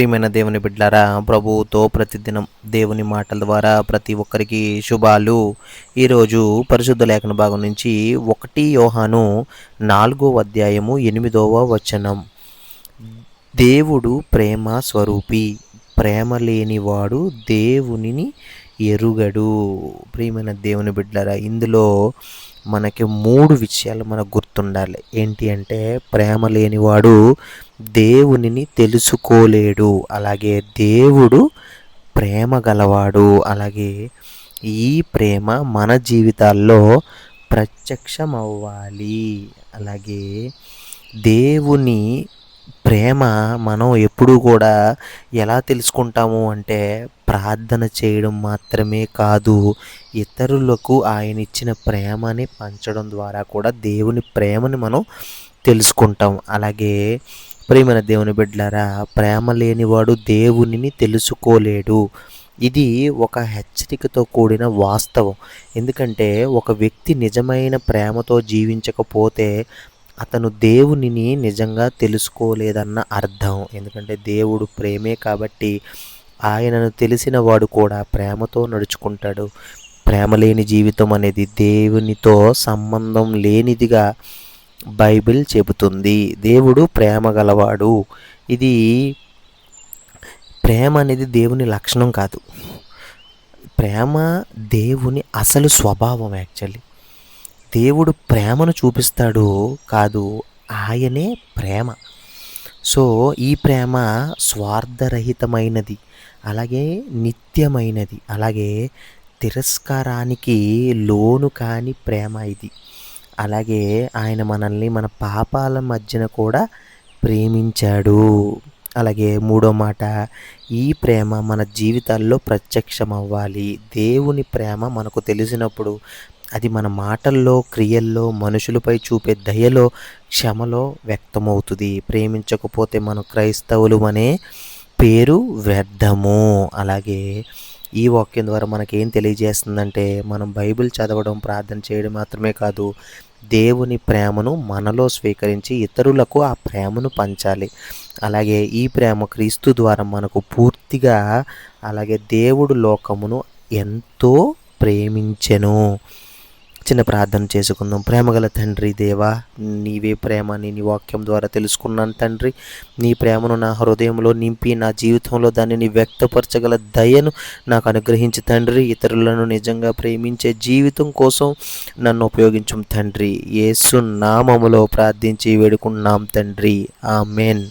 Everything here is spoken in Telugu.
ప్రియమైన దేవుని బిడ్డలారా, ప్రభువుతో ప్రతిదినం దేవుని మాటల ద్వారా ప్రతి ఒక్కరికి శుభాలు. ఈరోజు పరిశుద్ధ లేఖన భాగం నుంచి 1 యోహాను 4వ అధ్యాయము 8వ వచనం. దేవుడు ప్రేమ స్వరూపి, ప్రేమ లేనివాడు దేవునిని ఎరుగడు. ప్రియమైన దేవుని బిడ్డలారా, ఇందులో మనకి 3 విషయాలు మనకు గుర్తుండాలి. ఏంటి అంటే, ప్రేమ లేనివాడు దేవునిని తెలుసుకోలేడు, అలాగే దేవుడు ప్రేమ గలవాడు, అలాగే ఈ ప్రేమ మన జీవితాల్లో ప్రత్యక్షమవ్వాలి. అలాగే దేవుని ప్రేమ మనం ఎప్పుడూ కూడా ఎలా తెలుసుకుంటాము అంటే, ప్రార్థన చేయడం మాత్రమే కాదు, ఇతరులకు ఆయన ఇచ్చిన ప్రేమని పంచడం ద్వారా కూడా దేవుని ప్రేమని మనం తెలుసుకుంటాం. అలాగే ప్రియమైన దేవుని బిడ్డలారా, ప్రేమ లేనివాడు దేవునిని తెలుసుకోలేడు. ఇది ఒక హెచ్చరికతో కూడిన వాస్తవం. ఎందుకంటే, ఒక వ్యక్తి నిజమైన ప్రేమతో జీవించకపోతే అతను దేవునిని నిజంగా తెలుసుకోలేదన్న అర్థం. ఎందుకంటే దేవుడు ప్రేమే కాబట్టి ఆయనను తెలిసిన వాడు కూడా ప్రేమతో నడుచుకుంటాడు. ప్రేమ లేని జీవితం అనేది దేవునితో సంబంధం లేనిదిగా బైబిల్ చెబుతుంది. దేవుడు ప్రేమ గలవాడు. ఇది ప్రేమ అనేది దేవుని లక్షణం కాదు, ప్రేమ దేవుని అసలు స్వభావం. యాక్చువల్లీ దేవుడు ప్రేమను చూపిస్తాడు కాదు, ఆయనే ప్రేమ. సో ఈ ప్రేమ స్వార్థరహితమైనది, అలాగే నిత్యమైనది, అలాగే తిరస్కారానికి లోను కాని ప్రేమ ఇది. అలాగే ఆయన మనల్ని మన పాపాల మధ్యన కూడా ప్రేమించాడు. అలాగే 3వ మాట, ఈ ప్రేమ మన జీవితాల్లో ప్రత్యక్షమవ్వాలి. దేవుని ప్రేమ మనకు తెలిసినప్పుడు అది మన మాటల్లో, క్రియల్లో, మనుషులపై చూపే దయలో, క్షమలో వ్యక్తమవుతుంది. ప్రేమించకపోతే మనం క్రైస్తవులు అనే పేరు వ్యర్థము. అలాగే ఈ వాక్యం ద్వారా మనకేం తెలియజేస్తుందంటే, మనం బైబిల్ చదవడం, ప్రార్థన చేయడం మాత్రమే కాదు, దేవుని ప్రేమను మనలో స్వీకరించి ఇతరులకు ఆ ప్రేమను పంచాలి. అలాగే ఈ ప్రేమ క్రీస్తు ద్వారా మనకు పూర్తిగా, అలాగే దేవుడు లోకమును ఎంతో ప్రేమించెను. చిన్న ప్రార్థన చేసుకుందాం. ప్రేమగల తండ్రి దేవా, నీవే ప్రేమని నీ వాక్యం ద్వారా తెలుసుకున్నాను తండ్రి. నీ ప్రేమను నా హృదయంలో నింపి నా జీవితంలో దానిని వ్యక్తపరచగల దయను నాకు అనుగ్రహించి తండ్రి, ఇతరులను నిజంగా ప్రేమించే జీవితం కోసం నన్ను ఉపయోగించు తండ్రి. యేసు నామములో ప్రార్థించి వేడుకున్నాం తండ్రి, ఆమేన్.